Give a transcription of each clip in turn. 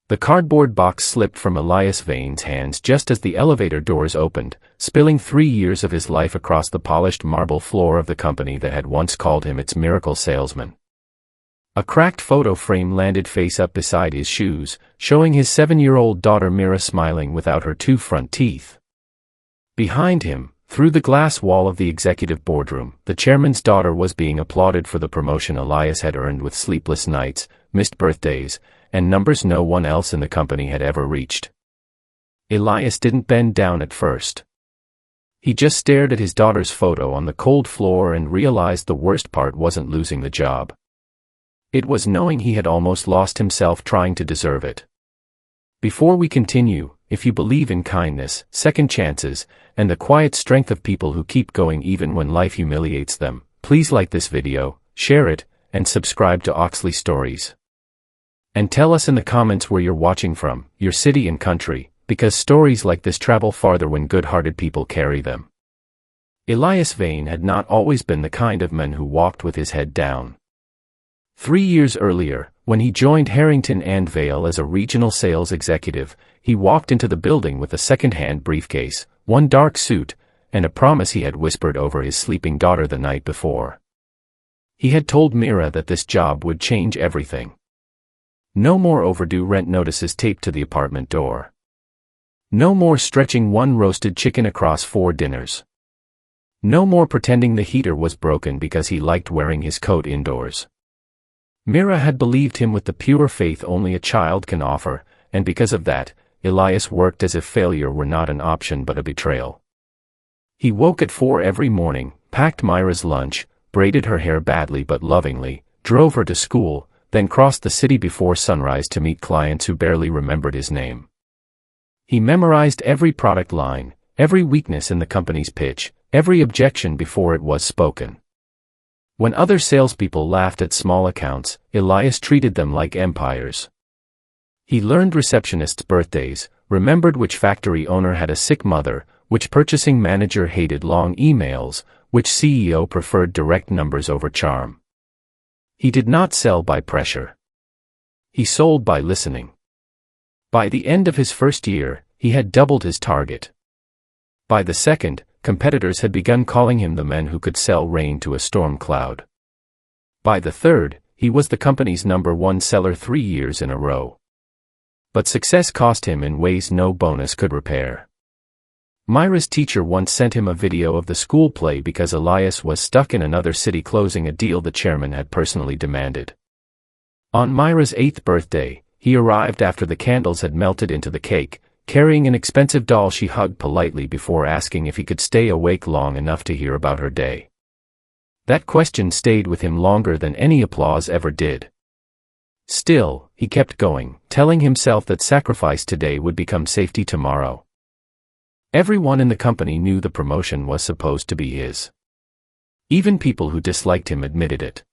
The cardboard box slipped from Elias Vane's hands just as the elevator doors opened, spilling 3 years of his life across the polished marble floor of the company that had once called him its miracle salesman. A cracked photo frame landed face up beside his shoes, showing his 7-year-old daughter Mira smiling without her 2 front teeth. Behind him, through the glass wall of the executive boardroom, the chairman's daughter was being applauded for the promotion Elias had earned with sleepless nights, missed birthdays, and numbers no one else in the company had ever reached. Elias didn't bend down at first. He just stared at his daughter's photo on the cold floor and realized the worst part wasn't losing the job. It was knowing he had almost lost himself trying to deserve it. Before we continue, if you believe in kindness, second chances, and the quiet strength of people who keep going even when life humiliates them, please like this video, share it, and subscribe to Oxley Stories. And tell us in the comments where you're watching from, your city and country, because stories like this travel farther when good-hearted people carry them. Elias Vane had not always been the kind of man who walked with his head down. 3 years earlier, when he joined Harrington and Vale as a regional sales executive, he walked into the building with a second-hand briefcase, one dark suit, and a promise he had whispered over his sleeping daughter the night before. He had told Mira that this job would change everything. No more overdue rent notices taped to the apartment door. No more stretching one roasted chicken across 4 dinners. No more pretending the heater was broken because he liked wearing his coat indoors. Mira had believed him with the pure faith only a child can offer, and because of that, Elias worked as if failure were not an option but a betrayal. He woke at 4 every morning, packed Myra's lunch, braided her hair badly but lovingly, drove her to school, then crossed the city before sunrise to meet clients who barely remembered his name. He memorized every product line, every weakness in the company's pitch, every objection before it was spoken. When other salespeople laughed at small accounts, Elias treated them like empires. He learned receptionists' birthdays, remembered which factory owner had a sick mother, which purchasing manager hated long emails, which CEO preferred direct numbers over charm. He did not sell by pressure. He sold by listening. By the end of his first year, he had doubled his target. By the second, competitors had begun calling him the man who could sell rain to a storm cloud. By the third, he was the company's #1 seller 3 years in a row. But success cost him in ways no bonus could repair. Myra's teacher once sent him a video of the school play because Elias was stuck in another city closing a deal the chairman had personally demanded. On Myra's 8th birthday, he arrived after the candles had melted into the cake, carrying an expensive doll she hugged politely before asking if he could stay awake long enough to hear about her day. That question stayed with him longer than any applause ever did. Still, he kept going, telling himself that sacrifice today would become safety tomorrow. Everyone in the company knew the promotion was supposed to be his. Even people who disliked him admitted it.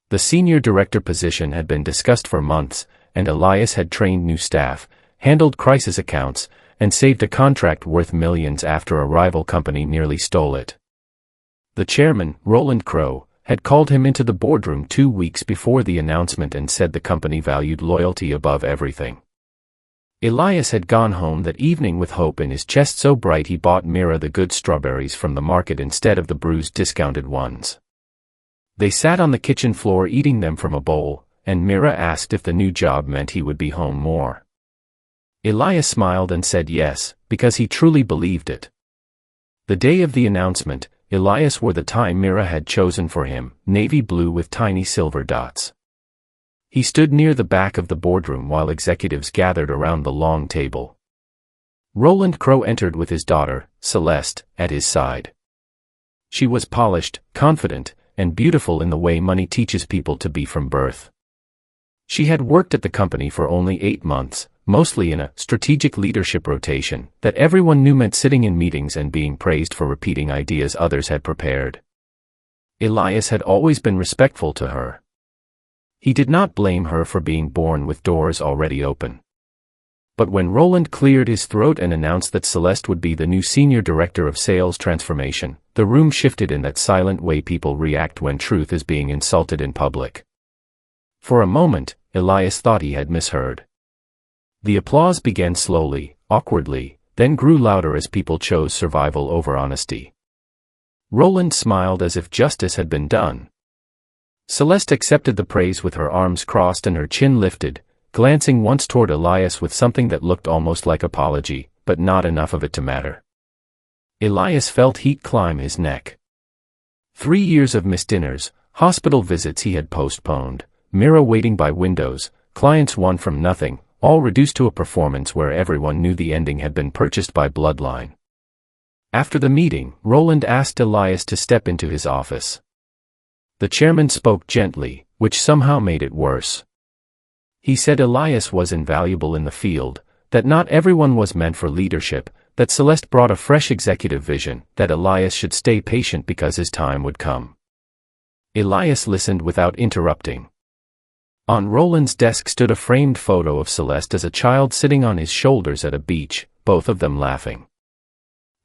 The senior director position had been discussed for months, and Elias had trained new staff, handled crisis accounts, and saved a contract worth millions after a rival company nearly stole it. The chairman, Roland Crow, had called him into the boardroom 2 weeks before the announcement and said the company valued loyalty above everything. Elias had gone home that evening with hope in his chest so bright he bought Mira the good strawberries from the market instead of the bruised discounted ones. They sat on the kitchen floor eating them from a bowl, and Mira asked if the new job meant he would be home more. Elias smiled and said yes, because he truly believed it. The day of the announcement, Elias wore the tie Mira had chosen for him, navy blue with tiny silver dots. He stood near the back of the boardroom while executives gathered around the long table. Roland Crow entered with his daughter, Celeste, at his side. She was polished, confident, and beautiful in the way money teaches people to be from birth. She had worked at the company for only 8 months, mostly in a strategic leadership rotation that everyone knew meant sitting in meetings and being praised for repeating ideas others had prepared. Elias had always been respectful to her. He did not blame her for being born with doors already open. But when Roland cleared his throat and announced that Celeste would be the new senior director of sales transformation, the room shifted in that silent way people react when truth is being insulted in public. For a moment, Elias thought he had misheard. The applause began slowly, awkwardly, then grew louder as people chose survival over honesty. Roland smiled as if justice had been done. Celeste accepted the praise with her arms crossed and her chin lifted, glancing once toward Elias with something that looked almost like apology, but not enough of it to matter. Elias felt heat climb his neck. 3 years of missed dinners, hospital visits he had postponed, Mira waiting by windows, clients won from nothing, all reduced to a performance where everyone knew the ending had been purchased by bloodline. After the meeting, Roland asked Elias to step into his office. The chairman spoke gently, which somehow made it worse. He said Elias was invaluable in the field, that not everyone was meant for leadership, that Celeste brought a fresh executive vision, that Elias should stay patient because his time would come. Elias listened without interrupting. On Roland's desk stood a framed photo of Celeste as a child sitting on his shoulders at a beach, both of them laughing.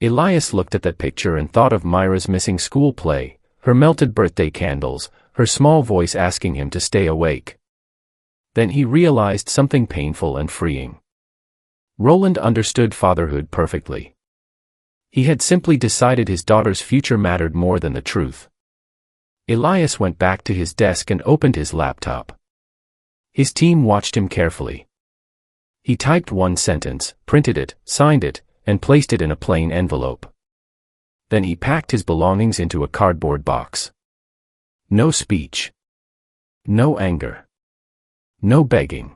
Elias looked at that picture and thought of Myra's missing school play, her melted birthday candles, her small voice asking him to stay awake. Then he realized something painful and freeing. Roland understood fatherhood perfectly. He had simply decided his daughter's future mattered more than the truth. Elias went back to his desk and opened his laptop. His team watched him carefully. He typed one sentence, printed it, signed it, and placed it in a plain envelope. Then he packed his belongings into a cardboard box. No speech. No anger. No begging.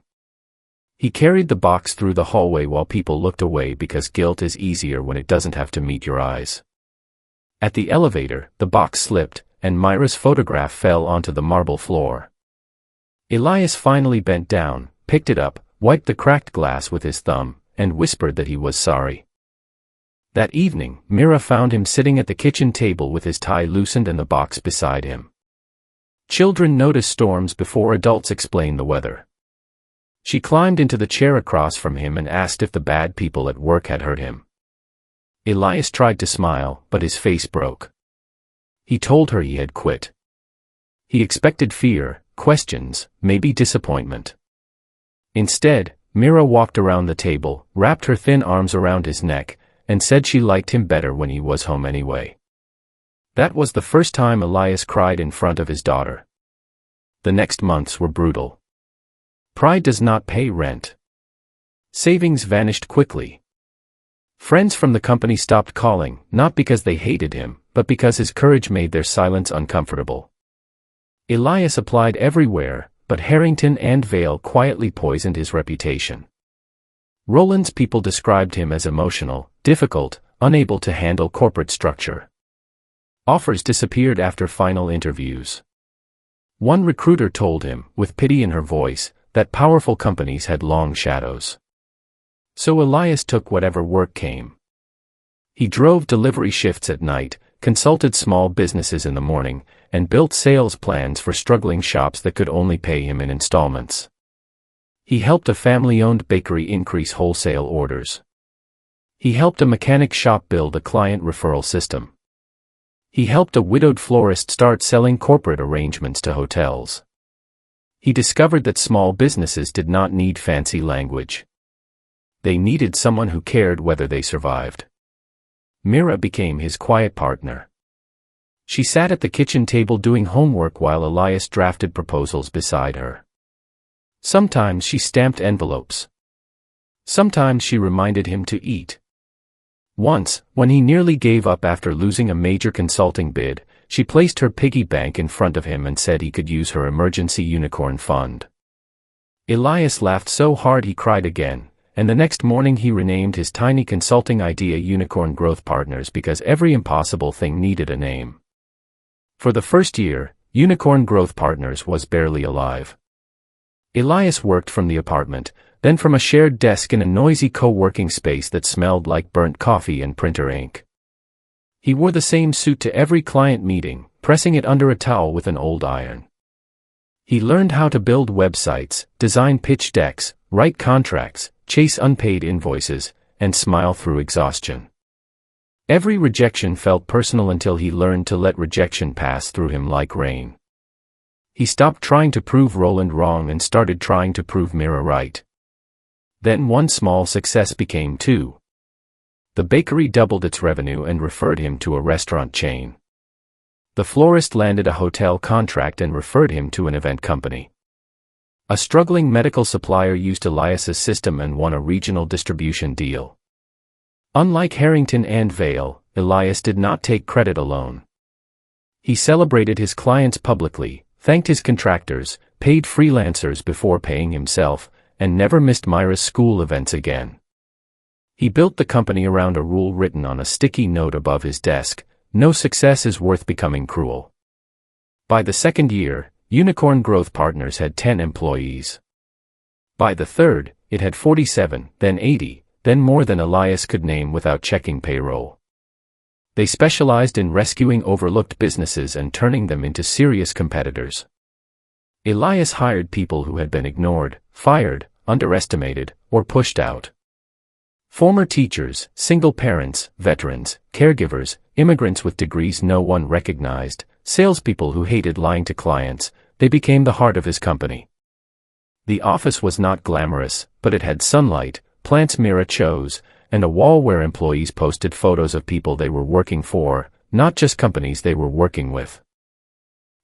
He carried the box through the hallway while people looked away because guilt is easier when it doesn't have to meet your eyes. At the elevator, the box slipped, and Myra's photograph fell onto the marble floor. Elias finally bent down, picked it up, wiped the cracked glass with his thumb, and whispered that he was sorry. That evening, Mira found him sitting at the kitchen table with his tie loosened and the box beside him. Children notice storms before adults explain the weather. She climbed into the chair across from him and asked if the bad people at work had hurt him. Elias tried to smile, but his face broke. He told her he had quit. He expected fear, questions, maybe disappointment. Instead, Mira walked around the table, wrapped her thin arms around his neck, and said she liked him better when he was home anyway. That was the first time Elias cried in front of his daughter. The next months were brutal. Pride does not pay rent. Savings vanished quickly. Friends from the company stopped calling, not because they hated him, but because his courage made their silence uncomfortable. Elias applied everywhere, but Harrington and Vale quietly poisoned his reputation. Roland's people described him as emotional, difficult, unable to handle corporate structure. Offers disappeared after final interviews. One recruiter told him, with pity in her voice, that powerful companies had long shadows. So Elias took whatever work came. He drove delivery shifts at night, consulted small businesses in the morning, and built sales plans for struggling shops that could only pay him in installments. He helped a family-owned bakery increase wholesale orders. He helped a mechanic shop build a client referral system. He helped a widowed florist start selling corporate arrangements to hotels. He discovered that small businesses did not need fancy language. They needed someone who cared whether they survived. Mira became his quiet partner. She sat at the kitchen table doing homework while Elias drafted proposals beside her. Sometimes she stamped envelopes. Sometimes she reminded him to eat. Once, when he nearly gave up after losing a major consulting bid, she placed her piggy bank in front of him and said he could use her emergency unicorn fund. Elias laughed so hard he cried again, and the next morning he renamed his tiny consulting idea Unicorn Growth Partners because every impossible thing needed a name. For the first year, Unicorn Growth Partners was barely alive. Elias worked from the apartment, then from a shared desk in a noisy co-working space that smelled like burnt coffee and printer ink. He wore the same suit to every client meeting, pressing it under a towel with an old iron. He learned how to build websites, design pitch decks, write contracts, chase unpaid invoices, and smile through exhaustion. Every rejection felt personal until he learned to let rejection pass through him like rain. He stopped trying to prove Roland wrong and started trying to prove Mira right. Then one small success became two. The bakery doubled its revenue and referred him to a restaurant chain. The florist landed a hotel contract and referred him to an event company. A struggling medical supplier used Elias's system and won a regional distribution deal. Unlike Harrington and Vale, Elias did not take credit alone. He celebrated his clients publicly, thanked his contractors, paid freelancers before paying himself, and never missed Myra's school events again. He built the company around a rule written on a sticky note above his desk: no success is worth becoming cruel. By the second year, Unicorn Growth Partners had 10 employees. By the third, it had 47, then 80, then more than Elias could name without checking payroll. They specialized in rescuing overlooked businesses and turning them into serious competitors. Elias hired people who had been ignored, fired, underestimated, or pushed out. Former teachers, single parents, veterans, caregivers, immigrants with degrees no one recognized, salespeople who hated lying to clients, they became the heart of his company. The office was not glamorous, but it had sunlight, plants Myra chose, and a wall where employees posted photos of people they were working for, not just companies they were working with.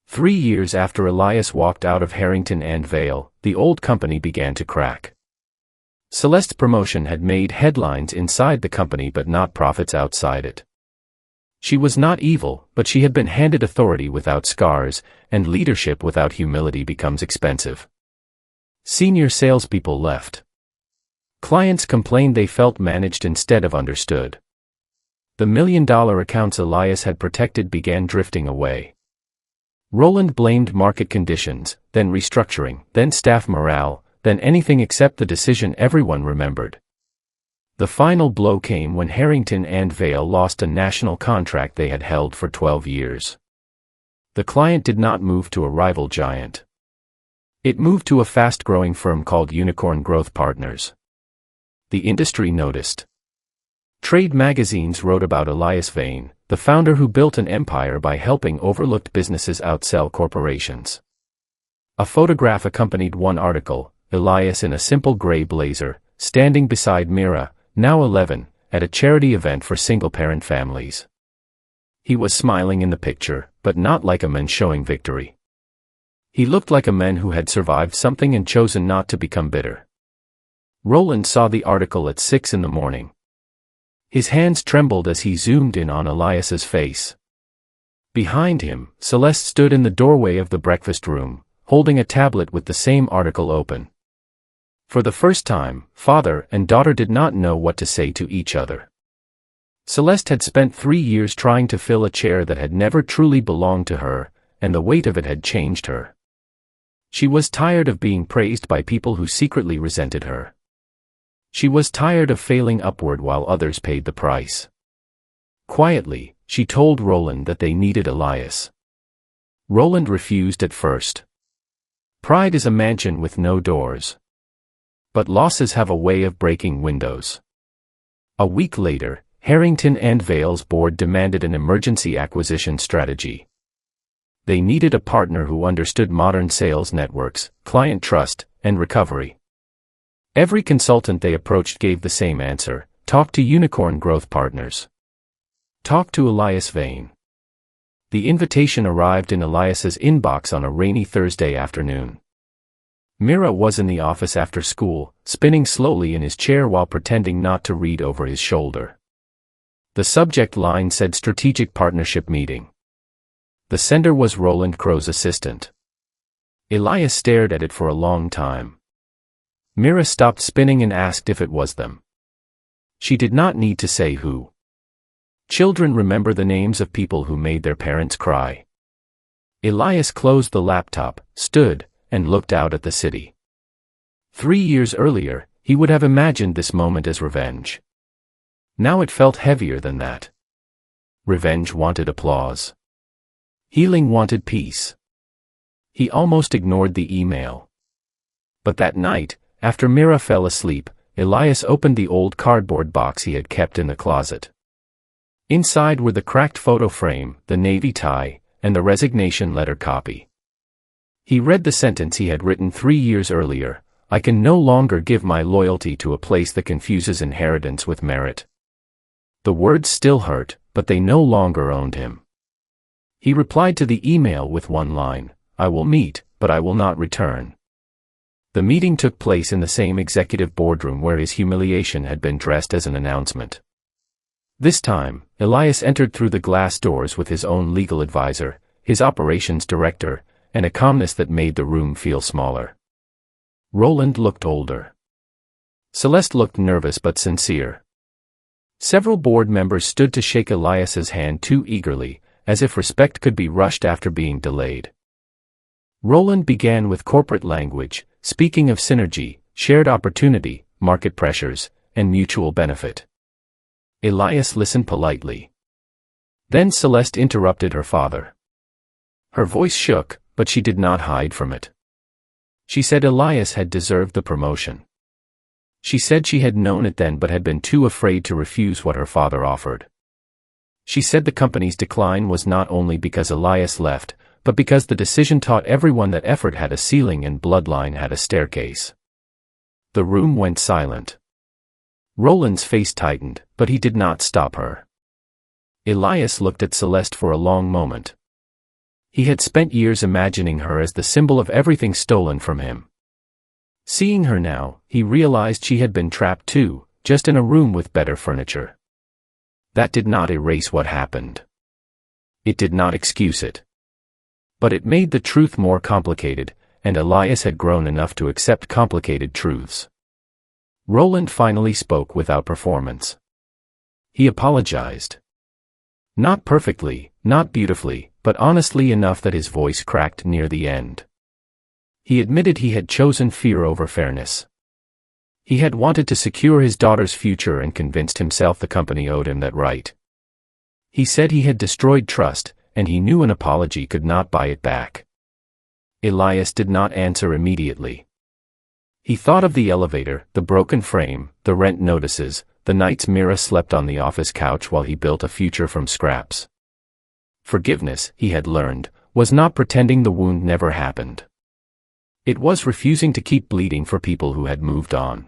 3 years after Elias walked out of Harrington and Vale, the old company began to crack. Celeste's promotion had made headlines inside the company but not profits outside it. She was not evil, but she had been handed authority without scars, and leadership without humility becomes expensive. Senior salespeople left. Clients complained they felt managed instead of understood. The million-dollar accounts Elias had protected began drifting away. Roland blamed market conditions, then restructuring, then staff morale, then anything except the decision everyone remembered. The final blow came when Harrington and Vale lost a national contract they had held for 12 years. The client did not move to a rival giant. It moved to a fast-growing firm called Unicorn Growth Partners. The industry noticed. Trade magazines wrote about Elias Vane, the founder who built an empire by helping overlooked businesses outsell corporations. A photograph accompanied one article: Elias in a simple gray blazer, standing beside Myra, now 11, at a charity event for single-parent families. He was smiling in the picture, but not like a man showing victory. He looked like a man who had survived something and chosen not to become bitter. Roland saw the article at 6 in the morning. His hands trembled as he zoomed in on Elias's face. Behind him, Celeste stood in the doorway of the breakfast room, holding a tablet with the same article open. For the first time, father and daughter did not know what to say to each other. Celeste had spent 3 years trying to fill a chair that had never truly belonged to her, and the weight of it had changed her. She was tired of being praised by people who secretly resented her. She was tired of failing upward while others paid the price. Quietly, she told Roland that they needed Elias. Roland refused at first. Pride is a mansion with no doors. But losses have a way of breaking windows. A week later, Harrington and Vale's board demanded an emergency acquisition strategy. They needed a partner who understood modern sales networks, client trust, and recovery. Every consultant they approached gave the same answer: talk to Unicorn Growth Partners. Talk to Elias Vane. The invitation arrived in Elias's inbox on a rainy Thursday afternoon. Myra was in the office after school, spinning slowly in his chair while pretending not to read over his shoulder. The subject line said Strategic Partnership Meeting. The sender was Roland Crow's assistant. Elias stared at it for a long time. Myra stopped spinning and asked if it was them. She did not need to say who. Children remember the names of people who made their parents cry. Elias closed the laptop, stood, and looked out at the city. 3 years earlier, he would have imagined this moment as revenge. Now it felt heavier than that. Revenge wanted applause. Healing wanted peace. He almost ignored the email. But that night, after Myra fell asleep, Elias opened the old cardboard box he had kept in the closet. Inside were the cracked photo frame, the navy tie, and the resignation letter copy. He read the sentence he had written 3 years earlier: I can no longer give my loyalty to a place that confuses inheritance with merit. The words still hurt, but they no longer owned him. He replied to the email with one line, "I will meet, but I will not return." The meeting took place in the same executive boardroom where his humiliation had been dressed as an announcement. This time, Elias entered through the glass doors with his own legal advisor, his operations director, and a calmness that made the room feel smaller. Roland looked older. Celeste looked nervous but sincere. Several board members stood to shake Elias's hand too eagerly, as if respect could be rushed after being delayed. Roland began with corporate language, speaking of synergy, shared opportunity, market pressures, and mutual benefit. Elias listened politely. Then Celeste interrupted her father. Her voice shook, but she did not hide from it. She said Elias had deserved the promotion. She said she had known it then but had been too afraid to refuse what her father offered. She said the company's decline was not only because Elias left, but because the decision taught everyone that effort had a ceiling and bloodline had a staircase. The room went silent. Roland's face tightened, but he did not stop her. Elias looked at Celeste for a long moment. He had spent years imagining her as the symbol of everything stolen from him. Seeing her now, he realized she had been trapped too, just in a room with better furniture. That did not erase what happened. It did not excuse it. But it made the truth more complicated, and Elias had grown enough to accept complicated truths. Roland finally spoke without performance. He apologized. Not perfectly, not beautifully, but honestly enough that his voice cracked near the end. He admitted he had chosen fear over fairness. He had wanted to secure his daughter's future and convinced himself the company owed him that right. He said he had destroyed trust, and he knew an apology could not buy it back. Elias did not answer immediately. He thought of the elevator, the broken frame, the rent notices, the nights Mira slept on the office couch while he built a future from scraps. Forgiveness, he had learned, was not pretending the wound never happened. It was refusing to keep bleeding for people who had moved on.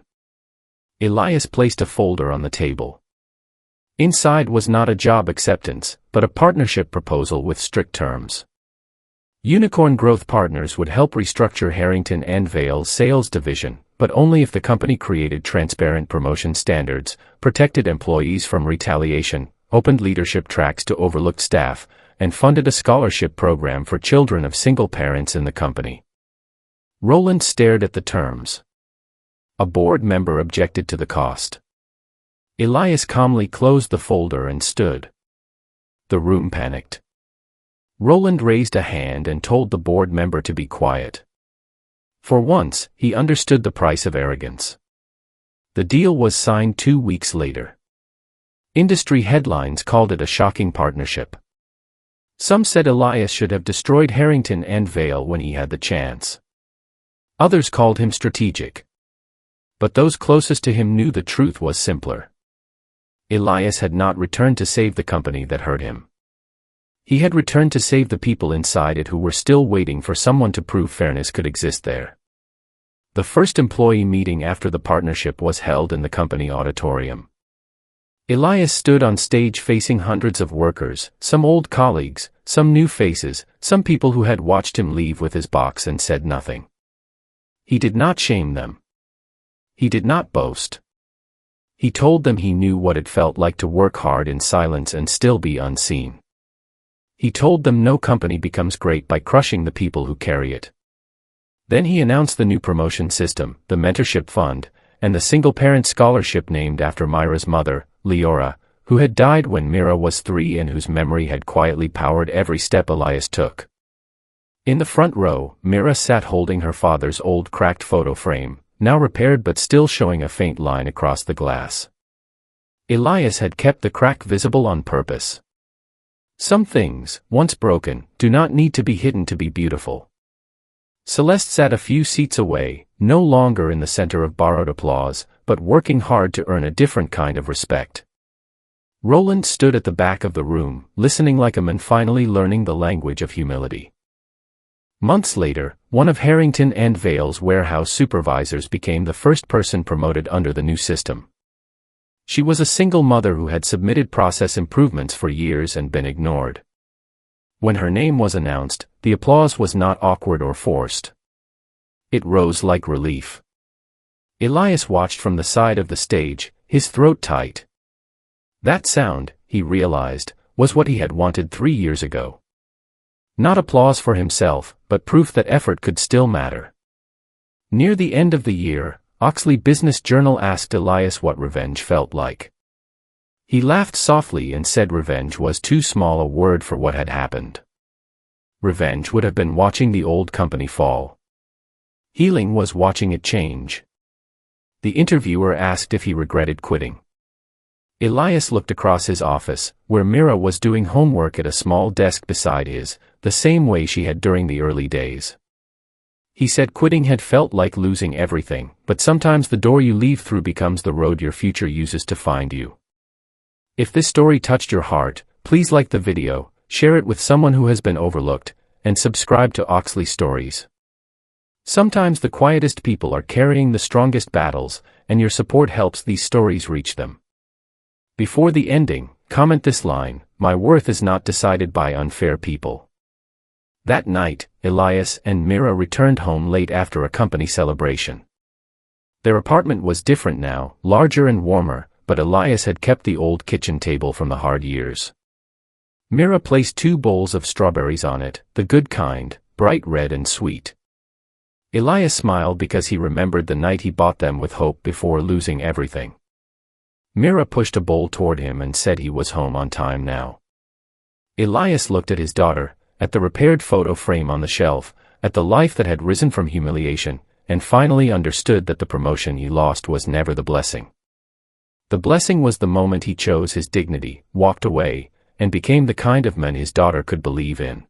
Elias placed a folder on the table. Inside was not a job acceptance, but a partnership proposal with strict terms. Unicorn Growth Partners would help restructure Harrington and Vale's sales division, but only if the company created transparent promotion standards, protected employees from retaliation, opened leadership tracks to overlooked staff, and funded a scholarship program for children of single parents in the company. Roland stared at the terms. A board member objected to the cost. Elias calmly closed the folder and stood. The room panicked. Roland raised a hand and told the board member to be quiet. For once, he understood the price of arrogance. The deal was signed 2 weeks later. Industry headlines called it a shocking partnership. Some said Elias should have destroyed Harrington and Vale when he had the chance. Others called him strategic. But those closest to him knew the truth was simpler. Elias had not returned to save the company that hurt him. He had returned to save the people inside it who were still waiting for someone to prove fairness could exist there. The first employee meeting after the partnership was held in the company auditorium. Elias stood on stage facing hundreds of workers, some old colleagues, some new faces, some people who had watched him leave with his box and said nothing. He did not shame them. He did not boast. He told them he knew what it felt like to work hard in silence and still be unseen. He told them no company becomes great by crushing the people who carry it. Then he announced the new promotion system, the mentorship fund, and the single-parent scholarship named after Myra's mother, Leora, who had died when Mira was 3 and whose memory had quietly powered every step Elias took. In the front row, Mira sat holding her father's old cracked photo frame, now repaired but still showing a faint line across the glass. Elias had kept the crack visible on purpose. Some things, once broken, do not need to be hidden to be beautiful. Celeste sat a few seats away, no longer in the center of borrowed applause, but working hard to earn a different kind of respect. Roland stood at the back of the room, listening like a man finally learning the language of humility. Months later, One of Harrington and Vale's warehouse supervisors became the first person promoted under the new system. She was a single mother who had submitted process improvements for years and been ignored. When her name was announced, the applause was not awkward or forced. It rose like relief. Elias watched from the side of the stage, his throat tight. That sound, he realized, was what he had wanted 3 years ago. Not applause for himself, but proof that effort could still matter. Near the end of the year, Oxley Business Journal asked Elias what revenge felt like. He laughed softly and said revenge was too small a word for what had happened. Revenge would have been watching the old company fall. Healing was watching it change. The interviewer asked if he regretted quitting. Elias looked across his office, where Mira was doing homework at a small desk beside his, the same way she had during the early days. He said quitting had felt like losing everything, but sometimes the door you leave through becomes the road your future uses to find you. If this story touched your heart, please like the video, share it with someone who has been overlooked, and subscribe to Oxley Stories. Sometimes the quietest people are carrying the strongest battles, and your support helps these stories reach them. Before the ending, comment this line: "My worth is not decided by unfair people." That night, Elias and Mira returned home late after a company celebration. Their apartment was different now, larger and warmer, but Elias had kept the old kitchen table from the hard years. Mira placed 2 bowls of strawberries on it, the good kind, bright red and sweet. Elias smiled because he remembered the night he bought them with hope before losing everything. Mira pushed a bowl toward him and said he was home on time now. Elias looked at his daughter, at the repaired photo frame on the shelf, at the life that had risen from humiliation, and finally understood that the promotion he lost was never the blessing. The blessing was the moment he chose his dignity, walked away, and became the kind of man his daughter could believe in.